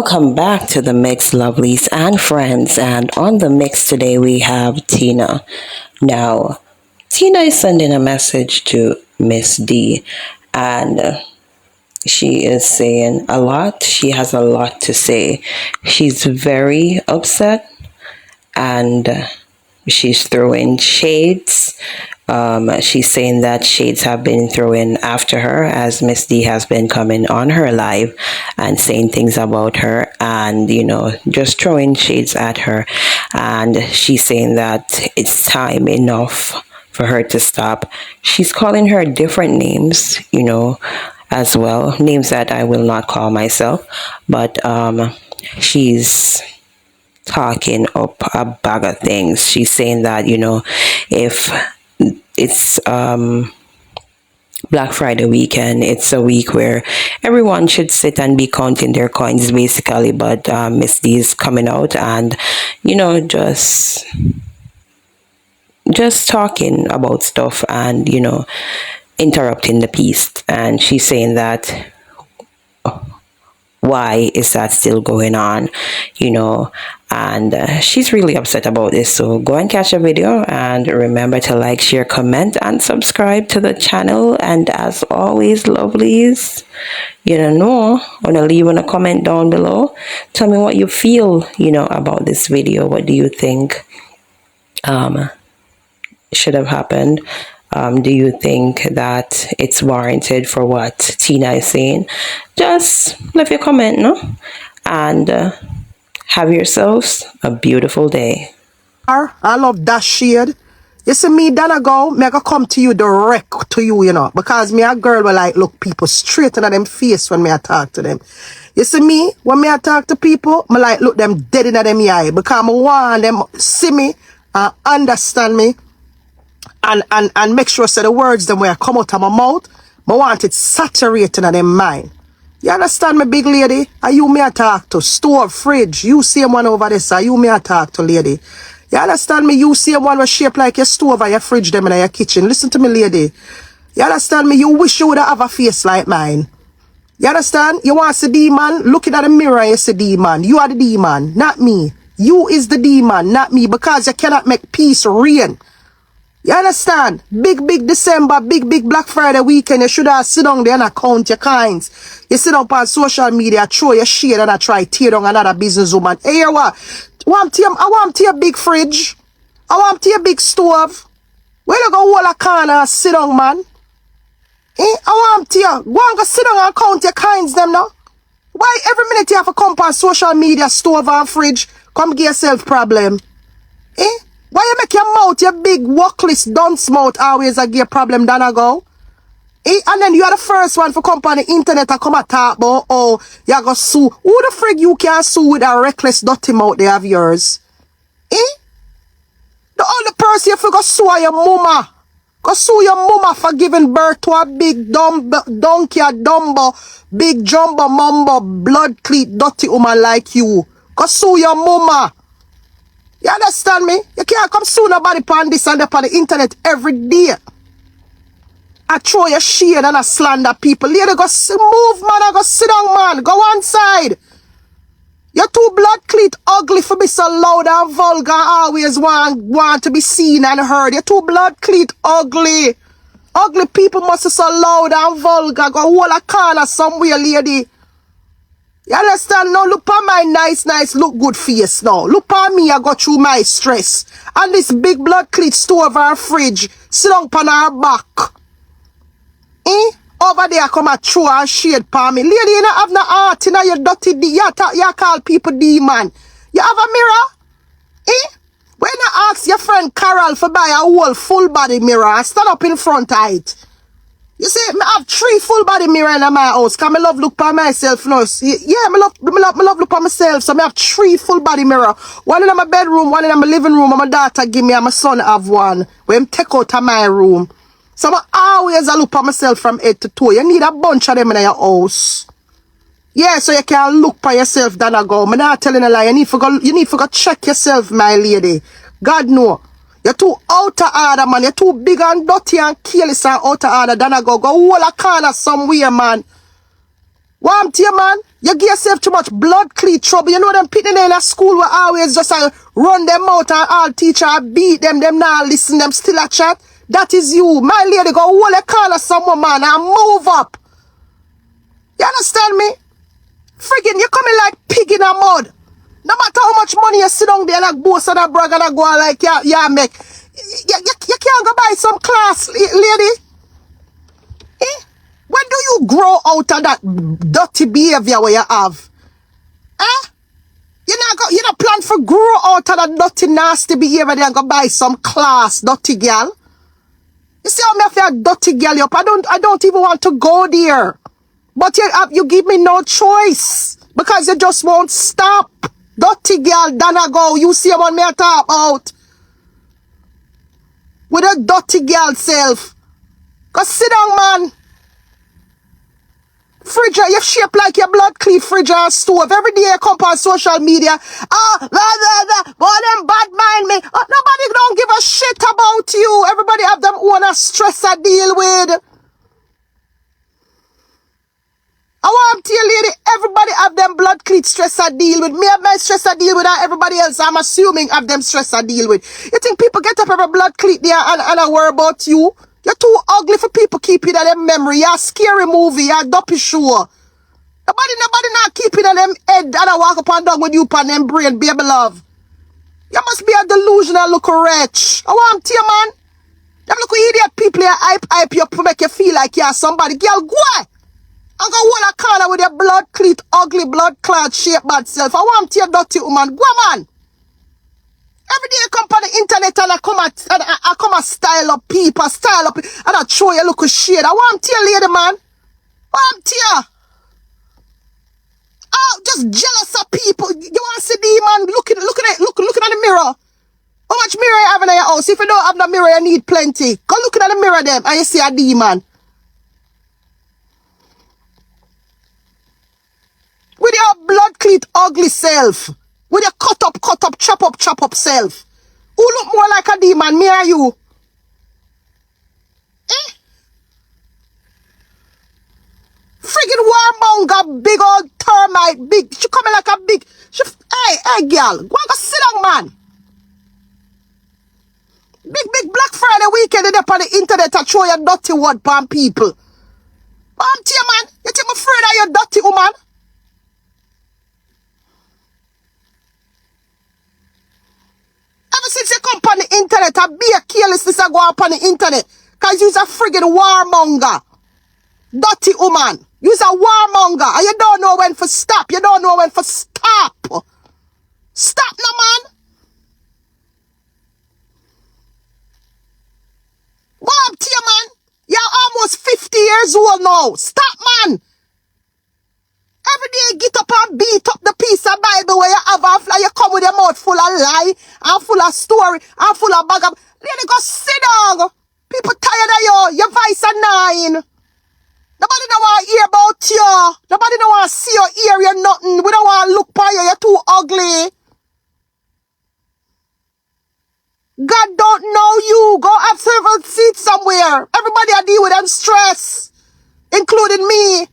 Welcome back to the Mix Lovelies and Friends. And on the mix today, we have Tina. Now, Tina is sending a message to Miss D, and she is saying a lot. She has a lot to say. She's very upset, and she's throwing shades. She's saying that shades have been thrown after her as Miss D has been coming on her live and saying things about her and, just throwing shades at her. And she's saying that it's time enough for her to stop. She's calling her different names, as well, names that I will not call myself, but she's talking up a bag of things. She's saying that, if it's Black Friday weekend, it's a week where everyone should sit and be counting their coins basically, but Miss D is coming out and, just talking about stuff and, interrupting the peace. And she's saying that why is that still going on, and she's really upset about this. So go and catch the video and remember to like, share, comment, and subscribe to the channel. And as always, lovelies, wanna leave a comment down below. Tell me what you feel, about this video. What do you think should have happened? Do you think that it's warranted for what Tina is saying? Just leave your comment, no? And have yourselves a beautiful day. I love that shade. You see me, Dana go, me I go come to you direct to you, because me a girl will like look people straight in them face when me I talk to them. You see me, when me I talk to people, me like look them dead in them eye because I want them see me and understand me. And make sure say the words them where come out of my mouth, I want it saturated in them mind. You understand me, big lady? Are you me I talk to? Stove, fridge, you see one over this, are you me I talk to, lady? You understand me? You see one was shaped like your stove or your fridge them in your kitchen. Listen to me, lady. You understand me? You wish you would have a face like mine. You understand? You want to see demon? Looking at the mirror, you see demon. You are the demon, not me. You is the demon, not me, because you cannot make peace reign. You understand? Big December, big Black Friday weekend. You should have sit down there and count your coins. You sit up on social media, throw your shade and I try tear down another businesswoman. Hey, you what? I want to your big fridge. I want to your big stove. Where you go hold a corner and sit down, man? I want to you. Go and go sit down and count your coins, them now. Why every minute you have to come on social media, stove and fridge? Come get yourself problem. Why you make your mouth, your big workless dunce mouth always a give problem than I go? And then you are the first one for come on the internet and come and talk about, oh, you go sue. Who the frig you can sue with a reckless dirty mouth they have yours? The only person you for go sue your mama. Go sue your mama for giving birth to a big donkey, a dumbo, big jumbo mumbo, blood cleat, dirty woman like you. Go sue your mama. You understand me? You can't come sue nobody upon this and upon the internet every day. I throw your shade and I slander people. Lady, go move, man. I go sit down, man. Go one side. You're too blood cleat ugly for be so loud and vulgar. Always want to be seen and heard. You're too blood cleat ugly. Ugly people must be so loud and vulgar. Go hold a corner somewhere, lady. You understand? Now look at my nice, look good face now. Look at me, I got through my stress. And this big blood cleat stove or fridge, sit down on her back. Over there come a throw and shade for me. Lady, you don't have no heart in your dirty you call people demon. You have a mirror? When I ask your friend Carol for buy a whole full body mirror and stand up in front of it. You see, I have 3 full body mirror in my house. Cause I love look for myself now. Yeah, I love look for myself. So I have 3 full body mirror. One in my bedroom, one in my living room, and my daughter give me and my son have one. When I take out of my room. So I always look for myself from head to toe. You need a bunch of them in your house. Yeah, so you can look for yourself than I go. I'm not telling a lie. You need to go check yourself, my lady. God know. You're too out of order, man. You're too big and dirty and careless and out of order than I go. Go hold a corner somewhere, man. Want you, man? You give yourself too much blood cleat trouble. You know them people in a school will always just run them out and all teacher beat them now listen, them still a chat. That is you. My lady go hold a call of some woman and move up. You understand me? Friggin', you coming like pig in a mud. No matter how much money you sit down there like boast and a brag and a go like, yeah, make. You can't go buy some class, lady. Eh? When do you grow out of that dirty behavior where you have? Eh? You not plan for grow out of that dirty nasty behavior and go buy some class, dirty girl. You see how me feel dirty girl up? I don't even want to go there. But you give me no choice. Because you just won't stop. Dirty girl, Dana go. You see what me talk about. With a dirty girl self. Go sit down, man. Fridge, you shape like your blood clean fridge or stove. Every day you come on social media. Boy, them bad mind me. Nobody don't give a shit about you. Everybody have them own a stress to deal with. I want to tell you, lady, everybody have them blood clean stress to deal with. Me have my stress to deal with and everybody else, I'm assuming, have them stress to deal with. You think people get up every blood clean there and I worry about you? You're too ugly for people keep it in them memory. You're a scary movie. You're a dopey show. Nobody not keep it in them head and I walk up and down with you upon them brain, baby love. You must be a delusional look wretch. I want to tell you, man. Them look idiot people here hype you up to make you feel like you're somebody. Girl, go on. I'm going to hold a corner with your blood cleat, ugly blood clot shape bad self. I want to tell you dirty woman. Go on, man. Every day you come on the internet and I come and style up people, and I show you look shade. I want to tell you, lady, man. I want to tell you. Oh, just jealous of people. You want to see the man looking at the mirror. How much mirror you have in your house? If you don't have no mirror, you need plenty. Go look at the mirror them and you see a demon. With your blood cleat ugly self. With your cut up, chop up self. Who look more like a demon, me or you? Eh? Friggin' warmonger, big old termite, big. She coming like a big. Hey, girl. Go and go sit down, man. Big Black Friday weekend in up on the internet to throw your dirty word upon people. I'm telling you, man. You think I'm afraid of your dirty woman? Ever since you come on the internet, I be a carelessness I go up on the internet. Because you're a friggin' warmonger. Dirty woman. You're a warmonger. And you don't know when to stop. You don't know when to stop. Stop now, man. What up to you, man? You're almost 50 years old now. Stop, man. Every day you get up and beat up the piece of Bible where you have off, like you come with your mouth full of lie and full of story and full of bag of. Lady, go sit down. People tired of you. Your voice are 9. Nobody don't want to hear about you. Nobody don't want to see you, hear you, nothing. We don't want to look by you. You're too ugly. God don't know you. Go have several seats somewhere. Everybody I deal with them stress, including me.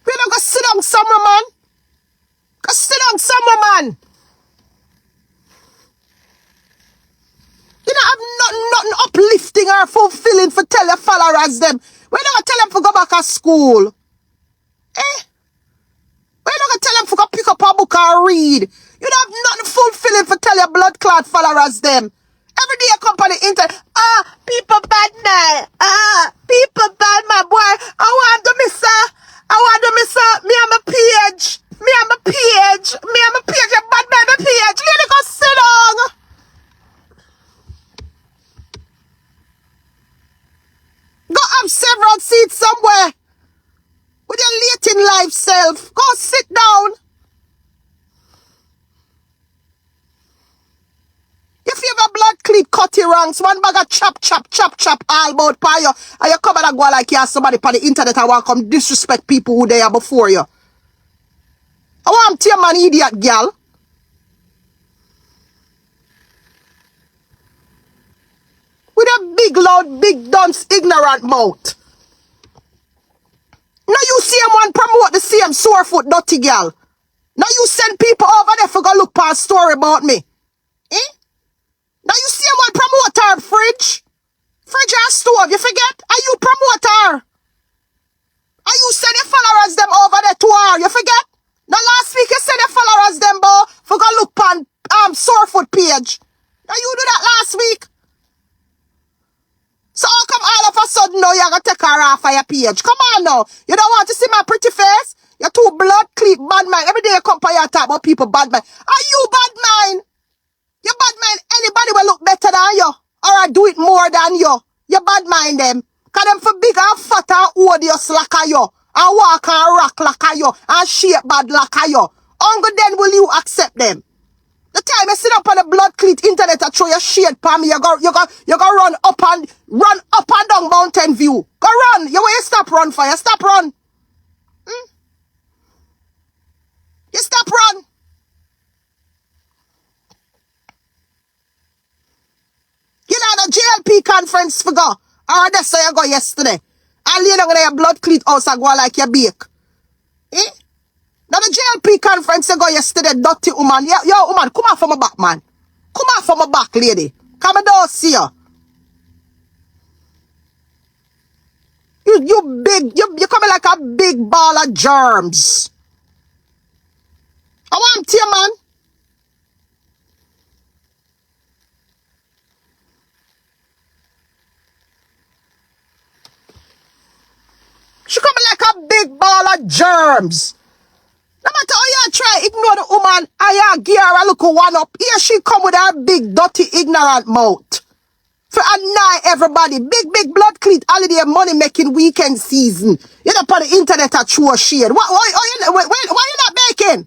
We don't go sit down somewhere, man. Go sit down somewhere, man. You don't have nothing uplifting or fulfilling for tell your followers them. We don't tell them to go back to school. Eh? We don't tell them to go pick up a book and read. You don't have nothing fulfilling for tell your blood clot followers them. Every day you come on the internet. People bad man. People bad man, boy. I want to miss her. Me and my page. A bad man, my page. Lady, go sit down. Go have several seats somewhere. With your late in life self. Go sit down. If you have a blood cleat cut your ranks, one bag of chop all about by you, and you come and go like you have somebody on the internet and want to come disrespect people who they are before you. I want to tell man idiot girl. With a big loud, big dunce, ignorant mouth. Now you see him one promote the same sore foot dirty girl. Now you send people over there for go look past story about me. Eh? Now you see him one promote her fridge. Fridge and stove, you forget? Are you promote her? Are you send your followers them over there to her, you forget? Now last week you send your followers them for go look pan sore foot page. Now you do that last week. So how come all of a sudden now you're gonna take her off of your page? Come on now. You don't want to see my pretty face? You're too blood clean, bad mind. Every day you come for your talk about people bad mind. Are you bad mind? You bad mind anybody will look better than you. Or I do it more than you. You bad mind them. Cause them for big and fat and odious like a you. And walk and rock like a you. And shape bad like a you. Only then will you accept them. The time you sit up on the blood cleat internet and throw your shade palm me, you go run up and down Mountain View. Go run. You will stop run for you. Stop run. You stop run. You know the JLP conference for go. Or that's how you go yesterday. And lay down in your blood cleat house and go like you bake. Eh? Now the JLP conference you go yesterday, dirty woman. Yo, woman, come out from my back, man. Come out from my back, lady. Come and don't see you. You big, you coming like a big ball of germs. I want you, man. She coming like a big ball of germs. No matter how you try ignore the woman, I give her a look one up. Here she come with her big, dirty, ignorant mouth. For annoy everybody. Big blood cleat holiday money making weekend season. You know on the internet at true shade. Why you not baking?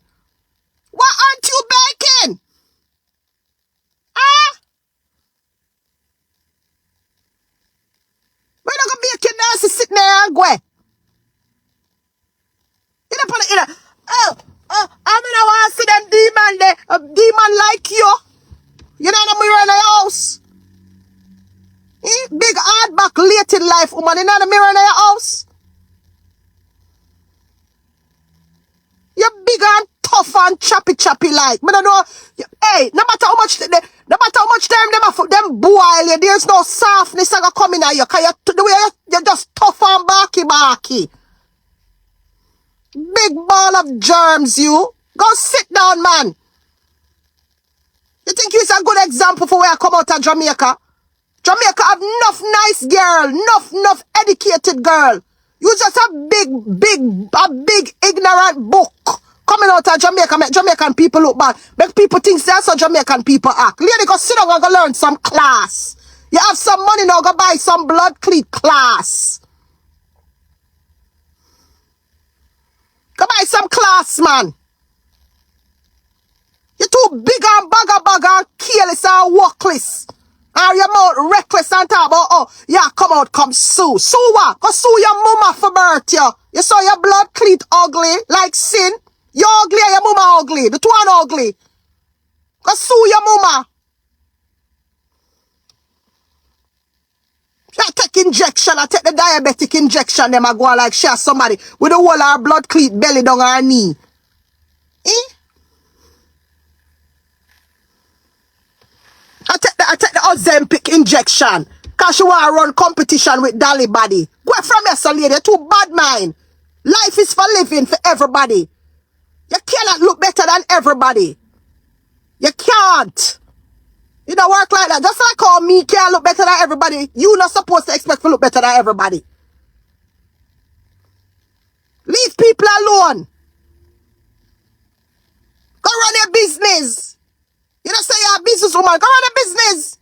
Why aren't you baking? Ah? We're not gonna be a kid now sit there and go. You know on the I mean I want to see them demon there. A demon like you. You know the mirror in the house. Big hard back late in life, woman. You know the mirror in your house. You're big and tough and choppy like. But I know. Hey, no matter how much time them boil you, there's no softness that come in at you. Cause the way you're just tough and barky. Big ball of germs, you. Go sit down, man. You think you're a good example for where I come out of Jamaica? Jamaica have enough nice girl, enough educated girl. You just a big ignorant book coming out of Jamaica, make Jamaican people look bad. Make people think that's how Jamaican people act. Lady, go sit down and go learn some class. You have some money now, go buy some blood cleat class. Go buy some class, man. You're too big and bagger and careless and workless. And your mouth reckless and talk about, come out, come sue. Sue what? Go sue your mama for birth, you. You saw your blood cleat ugly, like sin. You ugly and your mama ugly. The two are ugly. Go sue your mama. You take injection, I take the diabetic injection, them I go like share somebody with the whole of her blood cleat belly down her knee. Eh? I take the Ozempic injection. Cause she want to run competition with Dolly Body. Go from here, so lady. Too bad mind. Life is for living for everybody. You cannot look better than everybody. You can't. You don't work like that. Just like how me can't look better than everybody. You not supposed to expect to look better than everybody. Leave people alone. Go run your business. You don't say you're a businesswoman. Go run a business.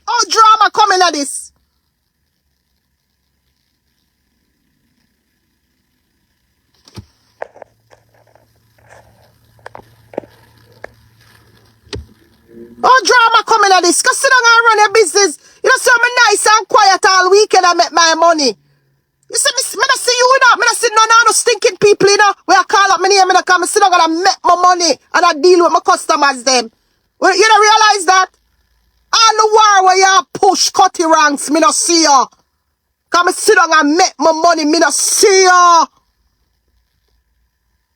Oh, drama coming at this. Oh, drama coming at this. Go sit down and run your business. You know, so I'm nice and quiet all weekend and make my money. You see me not see you, you know. Me not see no stinking people, you know. Where I call up my name and I come sit down and I make my money and I deal with my customers, them. Well, you don't realize that? All the war where you push cutty ranks, me no see ya. Come sit down and make my money, me no see ya.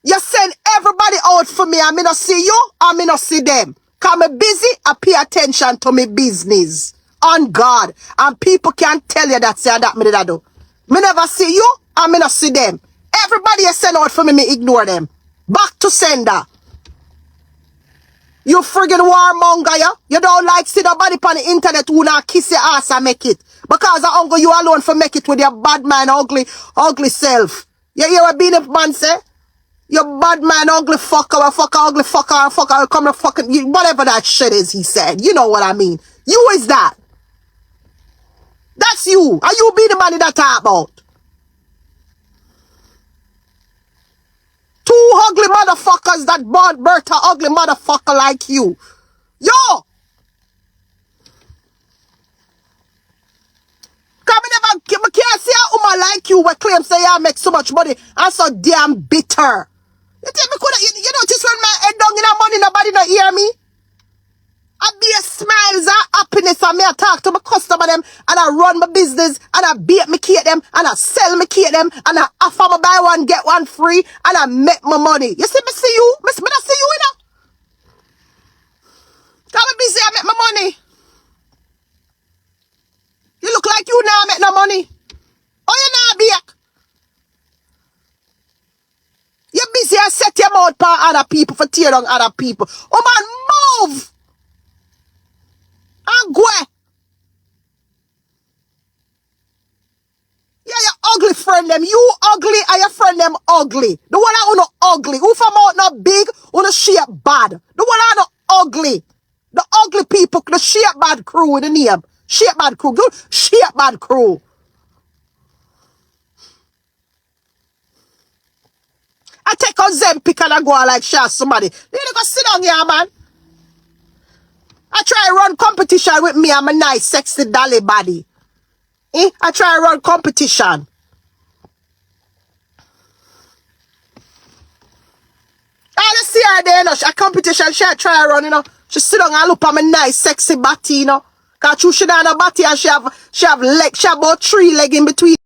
You send everybody out for me and me no see you and me no see them. Cause me busy, I pay attention to me business. On God. And people can tell you that say that me did I do. Me never see you and me no see them. Everybody you send out for me, me ignore them. Back to sender. You friggin' warmonger, ya. You don't like see nobody on the internet who not kiss your ass and make it. Because I go you alone for make it with your bad man, ugly self. You hear what being a man say? You bad man, ugly fucker, ugly fucker, come to fucking, whatever that shit is he said. You know what I mean. You is that. That's you. Are you be the man that talk about? Two ugly motherfuckers that bought Bertha ugly motherfucker like you. Yo! Come never, I can't see a woman like you who claim say I make so much money and so damn bitter. You think me coulda, you notice when my head down in the money, nobody not hear me? I be a smiles and happiness and me I talk to my customer them and I run my business and I bake me cake them and I sell me cake them and I offer me buy one get one free and I make my money. You see me see you? Me not see you, you know? Come me busy, I make my money. You look like you now make no money. Oh, you now bake. You busy and set your mouth for other people for tear down other people. Oh man, move! And go. Yeah, your ugly friend them. You ugly and your friend them ugly. The one that no ugly. Who from out not big, who no shape bad. The one that no ugly. The ugly people, the shape bad crew with the name. Shape bad crew. Good shape bad crew. I take a Zempic and I go like share somebody. You need to go sit down here, man. I try run competition with me and my nice sexy dolly body. I try run competition. I see her there, you know. A competition she try run, you know. She sit down and look at my nice sexy body, you know. Cause she don't have a body and she have leg, she have about 3 legs in between.